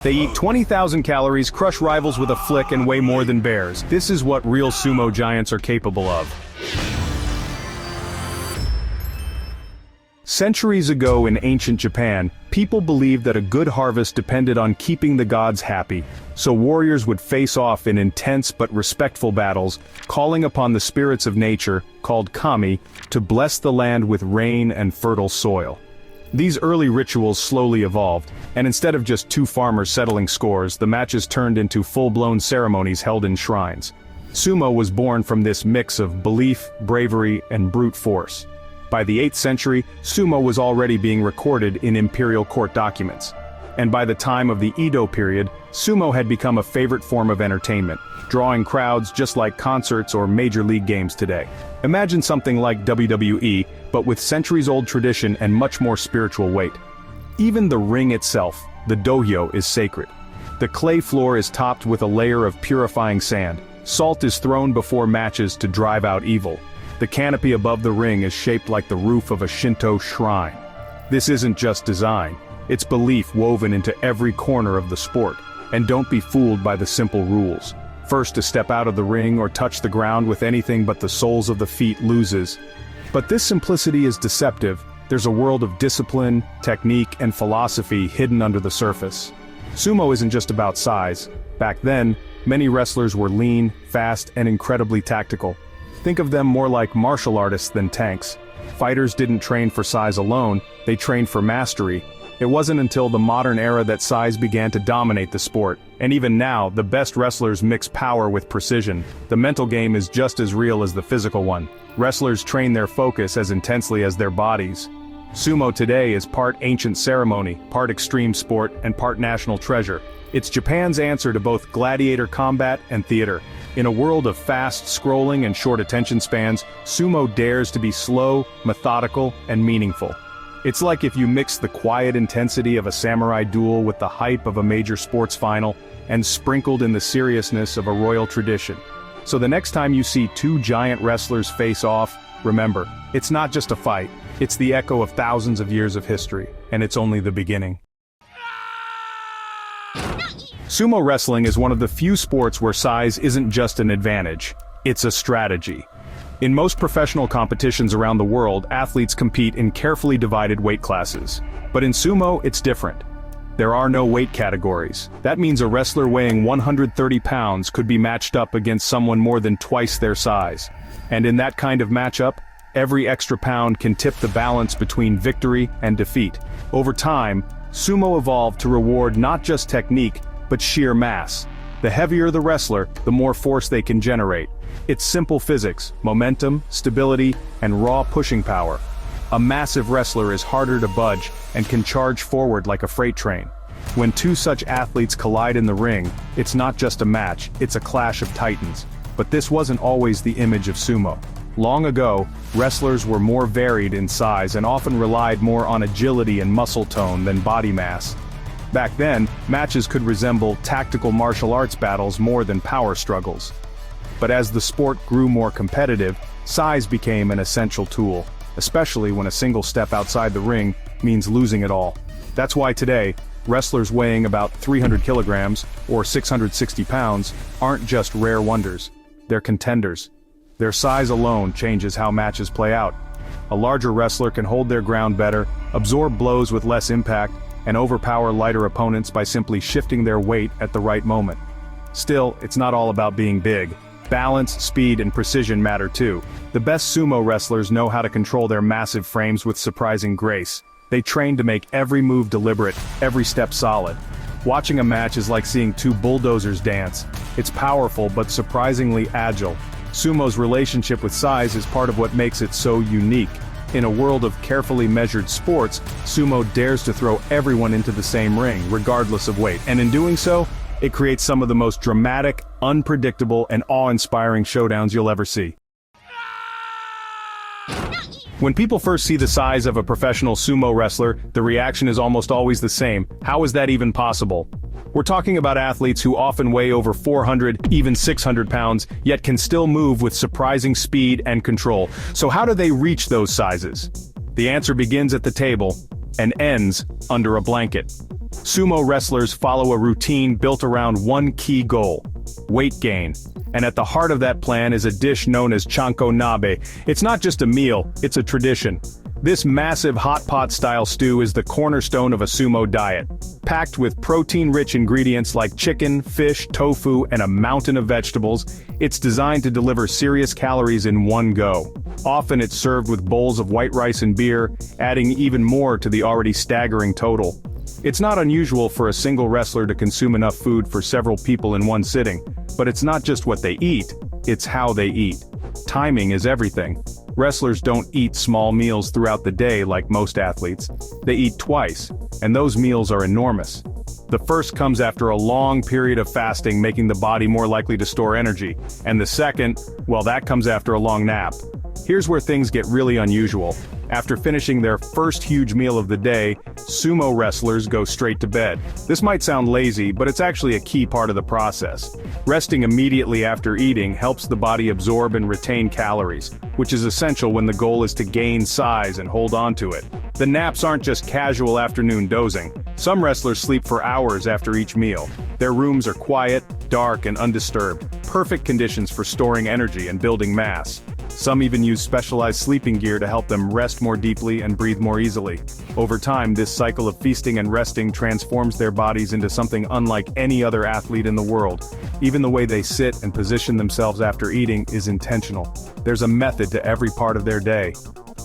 They eat 20,000 calories, crush rivals with a flick, and weigh more than bears. This is what real sumo giants are capable of. Centuries ago in ancient Japan, people believed that a good harvest depended on keeping the gods happy. So warriors would face off in intense but respectful battles, calling upon the spirits of nature, called kami, to bless the land with rain and fertile soil. These early rituals slowly evolved, and instead of just two farmers settling scores, the matches turned into full-blown ceremonies held in shrines. Sumo was born from this mix of belief, bravery, and brute force. By the 8th century, sumo was already being recorded in imperial court documents. And by the time of the Edo period, sumo had become a favorite form of entertainment, drawing crowds just like concerts or major league games today. Imagine something like WWE, but with centuries-old tradition and much more spiritual weight. Even the ring itself, the dohyo, is sacred. The clay floor is topped with a layer of purifying sand. Salt is thrown before matches to drive out evil. The canopy above the ring is shaped like the roof of a Shinto shrine. This isn't just design, it's belief woven into every corner of the sport. And don't be fooled by the simple rules. First to step out of the ring or touch the ground with anything but the soles of the feet loses. But this simplicity is deceptive. There's a world of discipline, technique, and philosophy hidden under the surface. Sumo isn't just about size. Back then, many wrestlers were lean, fast, and incredibly tactical. Think of them more like martial artists than tanks. Fighters didn't train for size alone, they trained for mastery. It wasn't until the modern era that size began to dominate the sport. And even now, the best wrestlers mix power with precision. The mental game is just as real as the physical one. Wrestlers train their focus as intensely as their bodies. Sumo today is part ancient ceremony, part extreme sport, and part national treasure. It's Japan's answer to both gladiator combat and theater. In a world of fast scrolling and short attention spans, sumo dares to be slow, methodical, and meaningful. It's like if you mix the quiet intensity of a samurai duel with the hype of a major sports final, and sprinkled in the seriousness of a royal tradition. So the next time you see two giant wrestlers face off, remember, it's not just a fight, it's the echo of thousands of years of history, and it's only the beginning. Sumo wrestling is one of the few sports where size isn't just an advantage, it's a strategy. In most professional competitions around the world, athletes compete in carefully divided weight classes. But in sumo, it's different. There are no weight categories. That means a wrestler weighing 130 pounds could be matched up against someone more than twice their size. And in that kind of matchup, every extra pound can tip the balance between victory and defeat. Over time, sumo evolved to reward not just technique, but sheer mass. The heavier the wrestler, the more force they can generate. It's simple physics, momentum, stability, and raw pushing power. A massive wrestler is harder to budge and can charge forward like a freight train. When two such athletes collide in the ring, it's not just a match, it's a clash of titans. But this wasn't always the image of sumo. Long ago, wrestlers were more varied in size and often relied more on agility and muscle tone than body mass. Back then, matches could resemble tactical martial arts battles more than power struggles. But as the sport grew more competitive, size became an essential tool, especially when a single step outside the ring means losing it all. That's why today, wrestlers weighing about 300 kilograms, or 660 pounds, aren't just rare wonders. They're contenders. Their size alone changes how matches play out. A larger wrestler can hold their ground better, absorb blows with less impact, and overpower lighter opponents by simply shifting their weight at the right moment. Still, it's not all about being big. Balance, speed, and precision matter too. The best sumo wrestlers know how to control their massive frames with surprising grace. They train to make every move deliberate, every step solid. Watching a match is like seeing two bulldozers dance. It's powerful but surprisingly agile. Sumo's relationship with size is part of what makes it so unique. In a world of carefully measured sports, sumo dares to throw everyone into the same ring, regardless of weight. And in doing so, it creates some of the most dramatic, unpredictable, and awe-inspiring showdowns you'll ever see. When people first see the size of a professional sumo wrestler, the reaction is almost always the same. How is that even possible? We're talking about athletes who often weigh over 400, even 600 pounds, yet can still move with surprising speed and control. So how do they reach those sizes? The answer begins at the table and ends under a blanket. Sumo wrestlers follow a routine built around one key goal: weight gain. And at the heart of that plan is a dish known as chanko nabe. It's not just a meal, it's a tradition. This massive hot pot style stew is the cornerstone of a sumo diet. Packed with protein-rich ingredients like chicken, fish, tofu, and a mountain of vegetables, it's designed to deliver serious calories in one go. Often it's served with bowls of white rice and beer, adding even more to the already staggering total. It's not unusual for a single wrestler to consume enough food for several people in one sitting, but it's not just what they eat, it's how they eat. Timing is everything. Wrestlers don't eat small meals throughout the day like most athletes. They eat twice, and those meals are enormous. The first comes after a long period of fasting, making the body more likely to store energy. And the second, well, that comes after a long nap. Here's where things get really unusual. After finishing their first huge meal of the day, sumo wrestlers go straight to bed. This might sound lazy, but it's actually a key part of the process. Resting immediately after eating helps the body absorb and retain calories, which is essential when the goal is to gain size and hold on to it. The naps aren't just casual afternoon dozing. Some wrestlers sleep for hours after each meal. Their rooms are quiet, dark, and undisturbed, perfect conditions for storing energy and building mass. Some even use specialized sleeping gear to help them rest more deeply and breathe more easily. Over time, this cycle of feasting and resting transforms their bodies into something unlike any other athlete in the world. Even the way they sit and position themselves after eating is intentional. There's a method to every part of their day.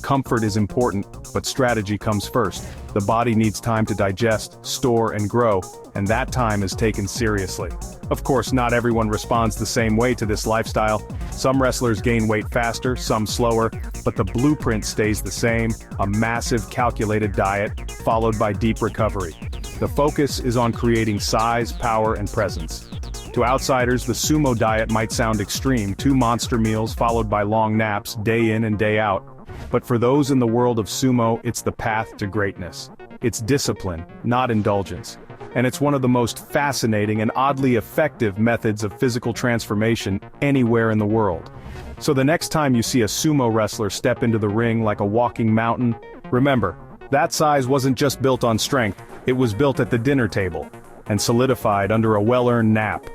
Comfort is important, but strategy comes first. The body needs time to digest, store, and grow, and that time is taken seriously. Of course, not everyone responds the same way to this lifestyle. Some wrestlers gain weight faster, some slower, but the blueprint stays the same: a massive, calculated diet, followed by deep recovery. The focus is on creating size, power, and presence. To outsiders, the sumo diet might sound extreme: 2 monster meals followed by long naps, day in and day out. But for those in the world of sumo, it's the path to greatness. It's discipline, not indulgence. And it's one of the most fascinating and oddly effective methods of physical transformation anywhere in the world. So the next time you see a sumo wrestler step into the ring like a walking mountain, remember, that size wasn't just built on strength, it was built at the dinner table, and solidified under a well-earned nap.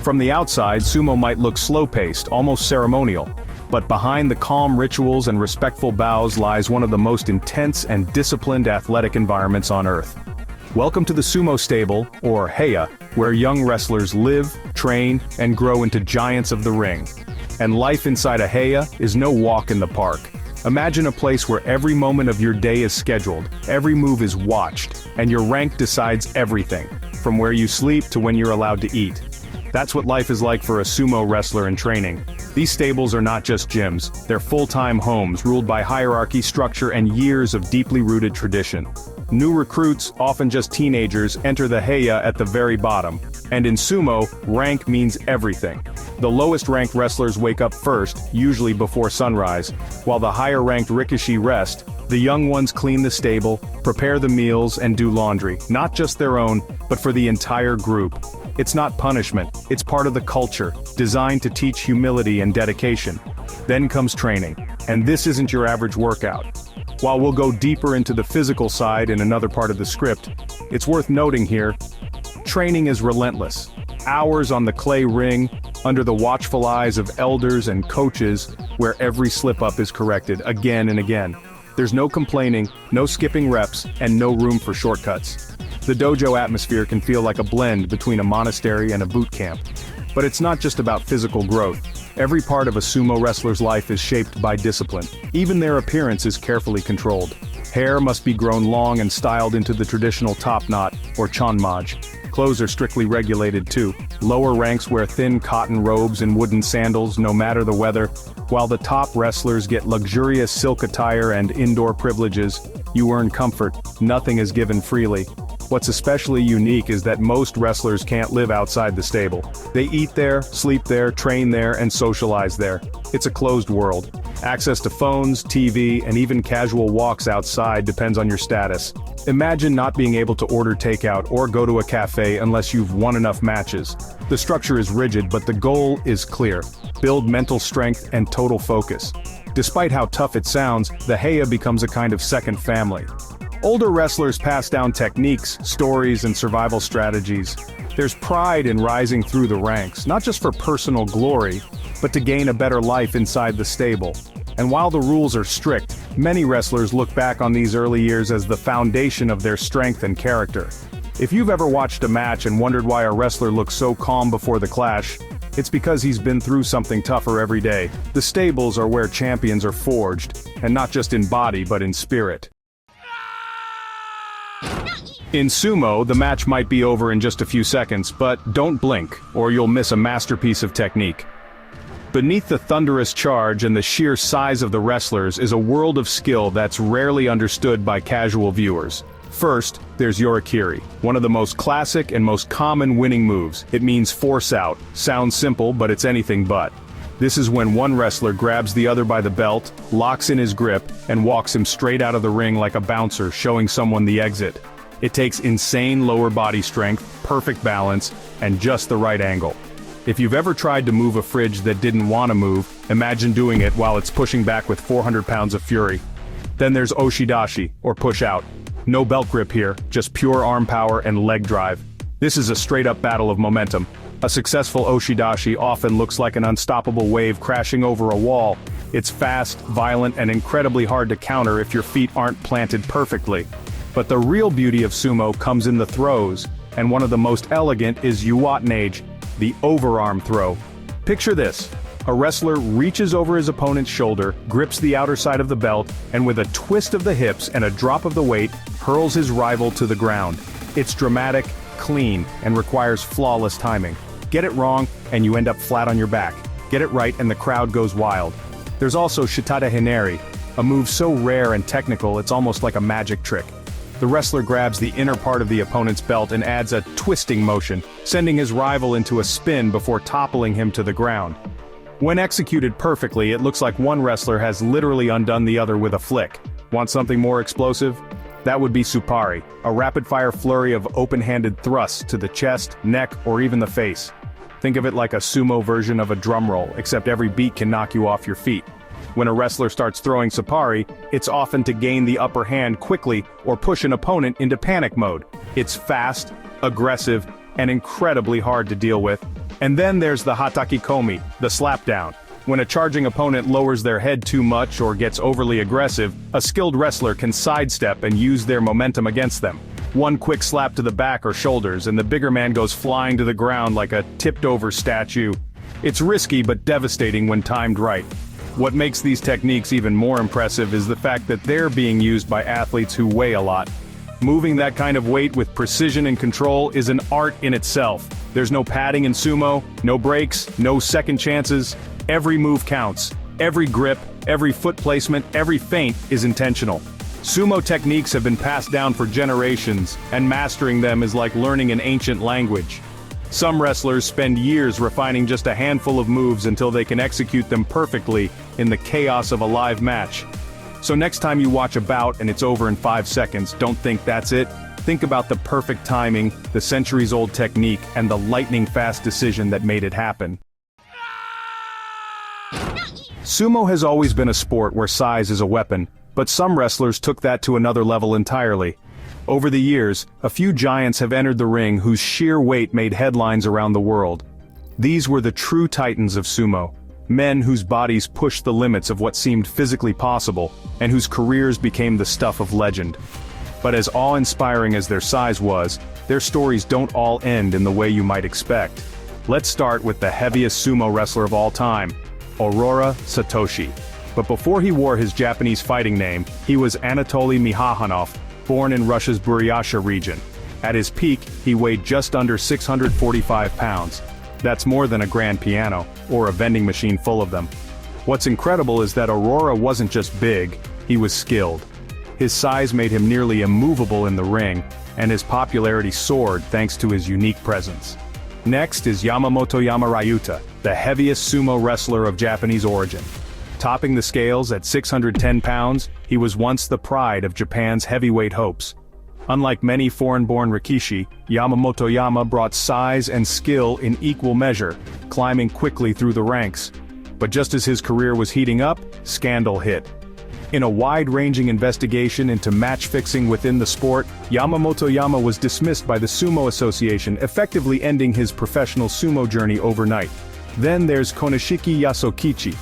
From the outside, sumo might look slow-paced, almost ceremonial. But behind the calm rituals and respectful bows lies one of the most intense and disciplined athletic environments on Earth. Welcome to the sumo stable, or heya, where young wrestlers live, train, and grow into giants of the ring. And life inside a heya is no walk in the park. Imagine a place where every moment of your day is scheduled, every move is watched, and your rank decides everything, from where you sleep to when you're allowed to eat. That's what life is like for a sumo wrestler in training. These stables are not just gyms, they're full-time homes ruled by hierarchy, structure, and years of deeply rooted tradition. New recruits, often just teenagers, enter the heya at the very bottom. And in sumo, rank means everything. The lowest ranked wrestlers wake up first, usually before sunrise, while the higher ranked rikishi rest. The young ones clean the stable, prepare the meals, and do laundry, not just their own, but for the entire group. It's not punishment, it's part of the culture, designed to teach humility and dedication. Then comes training, and this isn't your average workout. While we'll go deeper into the physical side in another part of the script, it's worth noting here, training is relentless. Hours on the clay ring, under the watchful eyes of elders and coaches, where every slip-up is corrected again and again. There's no complaining, no skipping reps, and no room for shortcuts. The dojo atmosphere can feel like a blend between a monastery and a boot camp. But it's not just about physical growth. Every part of a sumo wrestler's life is shaped by discipline. Even their appearance is carefully controlled. Hair must be grown long and styled into the traditional top knot, or chanmaj. Clothes are strictly regulated too. Lower ranks wear thin cotton robes and wooden sandals, no matter the weather, while the top wrestlers get luxurious silk attire and indoor privileges. You earn comfort, nothing is given freely. What's especially unique is that most wrestlers can't live outside the stable. They eat there, sleep there, train there, and socialize there. It's a closed world. Access to phones, TV, and even casual walks outside depends on your status. Imagine not being able to order takeout or go to a cafe unless you've won enough matches. The structure is rigid, but the goal is clear: build mental strength and total focus. Despite how tough it sounds, the heya becomes a kind of second family. Older wrestlers pass down techniques, stories, and survival strategies. There's pride in rising through the ranks, not just for personal glory, but to gain a better life inside the stable. And while the rules are strict, many wrestlers look back on these early years as the foundation of their strength and character. If you've ever watched a match and wondered why a wrestler looks so calm before the clash, it's because he's been through something tougher every day. The stables are where champions are forged, and not just in body but in spirit. In sumo, the match might be over in just a few seconds, but don't blink, or you'll miss a masterpiece of technique. Beneath the thunderous charge and the sheer size of the wrestlers is a world of skill that's rarely understood by casual viewers. First, there's Yorikiri, one of the most classic and most common winning moves. It means force out. Sounds simple, but it's anything but. This is when one wrestler grabs the other by the belt, locks in his grip, and walks him straight out of the ring like a bouncer, showing someone the exit. It takes insane lower body strength, perfect balance, and just the right angle. If you've ever tried to move a fridge that didn't want to move, imagine doing it while it's pushing back with 400 pounds of fury. Then there's Oshidashi, or push out. No belt grip here, just pure arm power and leg drive. This is a straight-up battle of momentum. A successful Oshidashi often looks like an unstoppable wave crashing over a wall. It's fast, violent, and incredibly hard to counter if your feet aren't planted perfectly. But the real beauty of sumo comes in the throws, and one of the most elegant is Uwatnage, the overarm throw. Picture this. A wrestler reaches over his opponent's shoulder, grips the outer side of the belt, and with a twist of the hips and a drop of the weight, hurls his rival to the ground. It's dramatic, clean, and requires flawless timing. Get it wrong, and you end up flat on your back. Get it right, and the crowd goes wild. There's also Shitada Hineri, a move so rare and technical it's almost like a magic trick. The wrestler grabs the inner part of the opponent's belt and adds a twisting motion, sending his rival into a spin before toppling him to the ground. When executed perfectly, it looks like one wrestler has literally undone the other with a flick. Want something more explosive? That would be Suppari, a rapid-fire flurry of open-handed thrusts to the chest, neck, or even the face. Think of it like a sumo version of a drum roll, except every beat can knock you off your feet. When a wrestler starts throwing Suppari, it's often to gain the upper hand quickly or push an opponent into panic mode. It's fast, aggressive, and incredibly hard to deal with. And then there's the Hataki Komi, the slapdown. When a charging opponent lowers their head too much or gets overly aggressive, a skilled wrestler can sidestep and use their momentum against them. One quick slap to the back or shoulders and the bigger man goes flying to the ground like a tipped-over statue. It's risky but devastating when timed right. What makes these techniques even more impressive is the fact that they're being used by athletes who weigh a lot. Moving that kind of weight with precision and control is an art in itself. There's no padding in sumo, no breaks, no second chances. Every move counts. Every grip, every foot placement, every feint is intentional. Sumo techniques have been passed down for generations, and mastering them is like learning an ancient language. Some wrestlers spend years refining just a handful of moves until they can execute them perfectly in the chaos of a live match. So next time you watch a bout and it's over in 5 seconds, don't think that's it. Think about the perfect timing, the centuries-old technique, and the lightning-fast decision that made it happen. Sumo has always been a sport where size is a weapon, but some wrestlers took that to another level entirely. Over the years, a few giants have entered the ring whose sheer weight made headlines around the world. These were the true titans of sumo, men whose bodies pushed the limits of what seemed physically possible, and whose careers became the stuff of legend. But as awe-inspiring as their size was, their stories don't all end in the way you might expect. Let's start with the heaviest sumo wrestler of all time, Ōrora Satoshi. But before he wore his Japanese fighting name, he was Anatoly Mikhailovich, born in Russia's Buryatia region. At his peak, he weighed just under 645 pounds. That's more than a grand piano, or a vending machine full of them. What's incredible is that Ōrora wasn't just big, he was skilled. His size made him nearly immovable in the ring, and his popularity soared thanks to his unique presence. Next is Yamamoto Yamarayuta, the heaviest sumo wrestler of Japanese origin. Topping the scales at 610 pounds, he was once the pride of Japan's heavyweight hopes. Unlike many foreign-born Rikishi, Yamamoto Yama brought size and skill in equal measure, climbing quickly through the ranks. But just as his career was heating up, scandal hit. In a wide-ranging investigation into match-fixing within the sport, Yamamoto was dismissed by the Sumo Association, effectively ending his professional sumo journey overnight. Then there's Konishiki Yasokichi,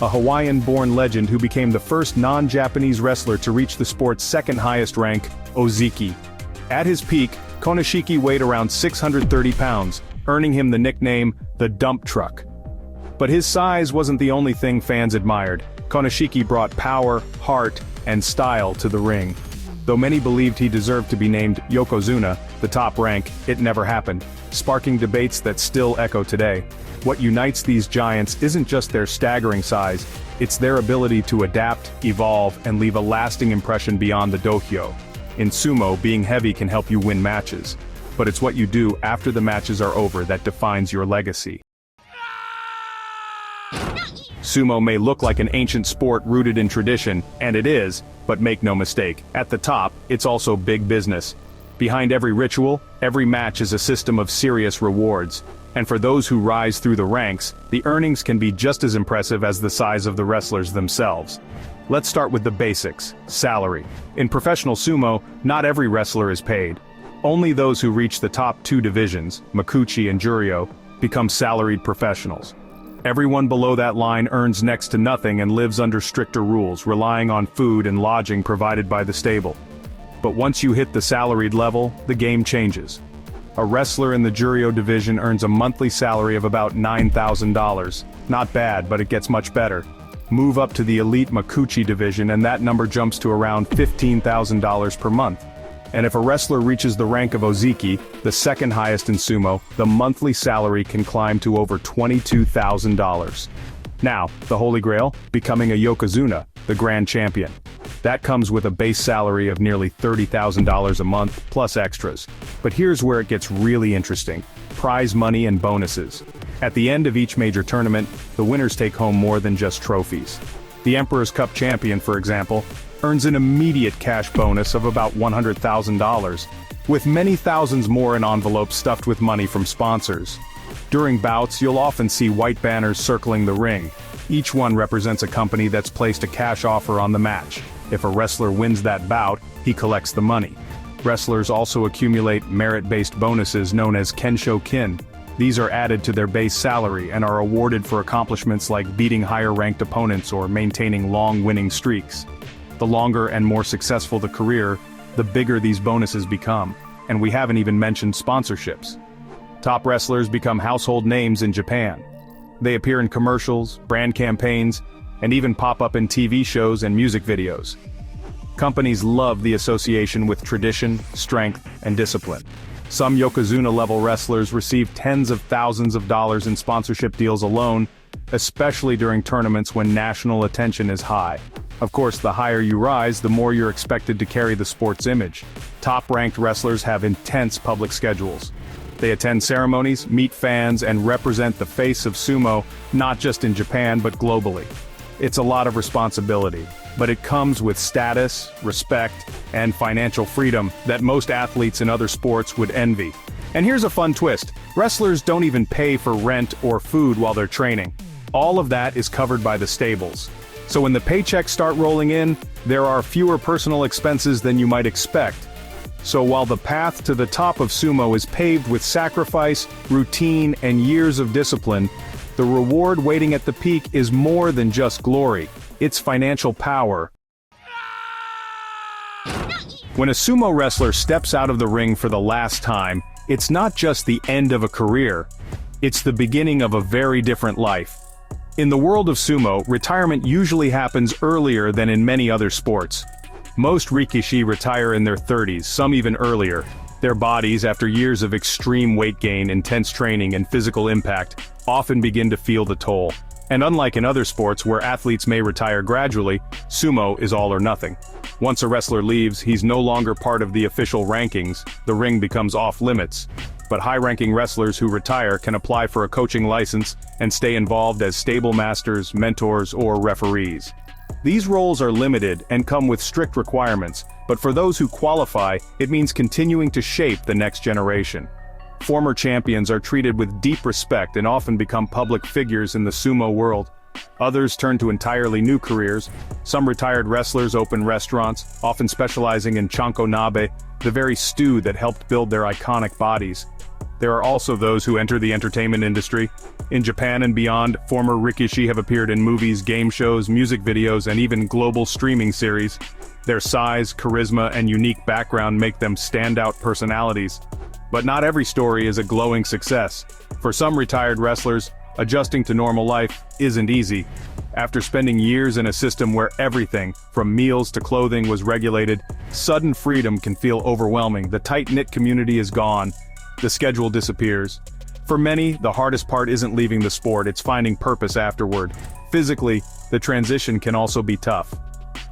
a Hawaiian-born legend who became the first non-Japanese wrestler to reach the sport's second highest rank, Ozeki. At his peak, Konishiki weighed around 630 pounds, earning him the nickname, the Dump Truck. But his size wasn't the only thing fans admired. Konishiki brought power, heart, and style to the ring. Though many believed he deserved to be named Yokozuna, the top rank, it never happened, sparking debates that still echo today. What unites these giants isn't just their staggering size, it's their ability to adapt, evolve, and leave a lasting impression beyond the dohyo. In sumo, being heavy can help you win matches, but it's what you do after the matches are over that defines your legacy. Sumo may look like an ancient sport rooted in tradition, and it is, but make no mistake, at the top, it's also big business. Behind every ritual, every match is a system of serious rewards. And for those who rise through the ranks, the earnings can be just as impressive as the size of the wrestlers themselves. Let's start with the basics, salary. In professional sumo, not every wrestler is paid. Only those who reach the top two divisions, Makuuchi and Juryo, become salaried professionals. Everyone below that line earns next to nothing and lives under stricter rules, relying on food and lodging provided by the stable. But once you hit the salaried level, the game changes. A wrestler in the Juryo division earns a monthly salary of about $9,000. Not bad, but it gets much better. Move up to the elite Makuuchi division and that number jumps to around $15,000 per month. And if a wrestler reaches the rank of Ozeki, the second highest in sumo, the monthly salary can climb to over $22,000. Now, the holy grail, becoming a yokozuna, the grand champion. That comes with a base salary of nearly $30,000 a month, plus extras. But here's where it gets really interesting. Prize money and bonuses. At the end of each major tournament, the winners take home more than just trophies. The Emperor's Cup champion, for example, earns an immediate cash bonus of about $100,000, with many thousands more in envelopes stuffed with money from sponsors. During bouts, you'll often see white banners circling the ring. Each one represents a company that's placed a cash offer on the match. If a wrestler wins that bout, he collects the money. Wrestlers also accumulate merit-based bonuses known as Kensho-kin. These are added to their base salary and are awarded for accomplishments like beating higher-ranked opponents or maintaining long winning streaks. The longer and more successful the career, the bigger these bonuses become. And we haven't even mentioned sponsorships. Top wrestlers become household names in Japan. They appear in commercials, brand campaigns, and even pop up in TV shows and music videos. Companies love the association with tradition, strength, and discipline. Some Yokozuna-level wrestlers receive tens of thousands of dollars in sponsorship deals alone, especially during tournaments when national attention is high. Of course, the higher you rise, the more you're expected to carry the sport's image. Top-ranked wrestlers have intense public schedules. They attend ceremonies, meet fans, and represent the face of sumo, not just in Japan but globally. It's a lot of responsibility, but it comes with status, respect, and financial freedom that most athletes in other sports would envy. And here's a fun twist. Wrestlers don't even pay for rent or food while they're training. All of that is covered by the stables. So when the paychecks start rolling in, there are fewer personal expenses than you might expect. So while the path to the top of sumo is paved with sacrifice, routine, and years of discipline, the reward waiting at the peak is more than just glory. It's financial power. When a sumo wrestler steps out of the ring for the last time, it's not just the end of a career. It's the beginning of a very different life. In the world of sumo, retirement usually happens earlier than in many other sports. Most rikishi retire in their 30s, some even earlier. Their bodies, after years of extreme weight gain, intense training, and physical impact, often begin to feel the toll. And unlike in other sports where athletes may retire gradually, sumo is all or nothing. Once a wrestler leaves, he's no longer part of the official rankings, the ring becomes off limits. But high-ranking wrestlers who retire can apply for a coaching license and stay involved as stable masters, mentors, or referees. These roles are limited and come with strict requirements, but for those who qualify, it means continuing to shape the next generation. Former champions are treated with deep respect and often become public figures in the sumo world. Others turn to entirely new careers. Some retired wrestlers open restaurants, often specializing in chanko nabe, the very stew that helped build their iconic bodies. There are also those who enter the entertainment industry. In Japan and beyond, former Rikishi have appeared in movies, game shows, music videos, and even global streaming series. Their size, charisma, and unique background make them standout personalities. But not every story is a glowing success. For some retired wrestlers, adjusting to normal life isn't easy. After spending years in a system where everything, from meals to clothing, was regulated, sudden freedom can feel overwhelming. The tight-knit community is gone. The schedule disappears. For many, the hardest part isn't leaving the sport, it's finding purpose afterward. Physically, the transition can also be tough.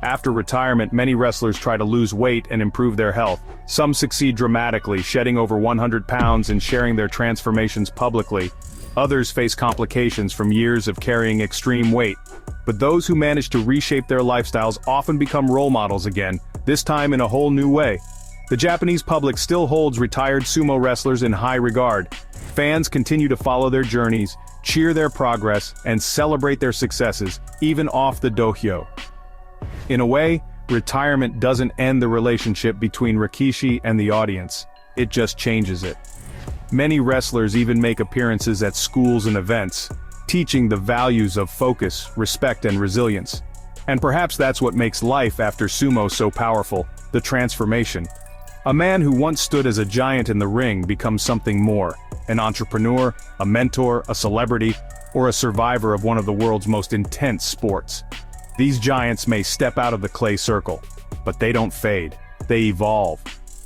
After retirement, many wrestlers try to lose weight and improve their health. Some succeed dramatically, shedding over 100 pounds and sharing their transformations publicly. Others face complications from years of carrying extreme weight. But those who manage to reshape their lifestyles often become role models again, this time in a whole new way. The Japanese public still holds retired sumo wrestlers in high regard. Fans continue to follow their journeys, cheer their progress, and celebrate their successes, even off the dohyo. In a way, retirement doesn't end the relationship between Rikishi and the audience, it just changes it. Many wrestlers even make appearances at schools and events, teaching the values of focus, respect, and resilience. And perhaps that's what makes life after sumo so powerful, the transformation. A man who once stood as a giant in the ring becomes something more, an entrepreneur, a mentor, a celebrity, or a survivor of one of the world's most intense sports. These giants may step out of the clay circle, but they don't fade, they evolve.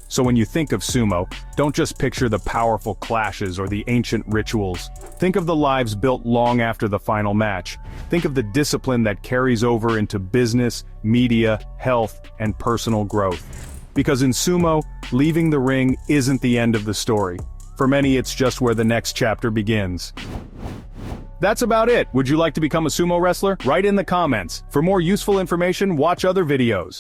So when you think of sumo, don't just picture the powerful clashes or the ancient rituals. Think of the lives built long after the final match. Think of the discipline that carries over into business, media, health, and personal growth. Because in sumo, leaving the ring isn't the end of the story. For many, it's just where the next chapter begins. That's about it. Would you like to become a sumo wrestler? Write in the comments. For more useful information, watch other videos.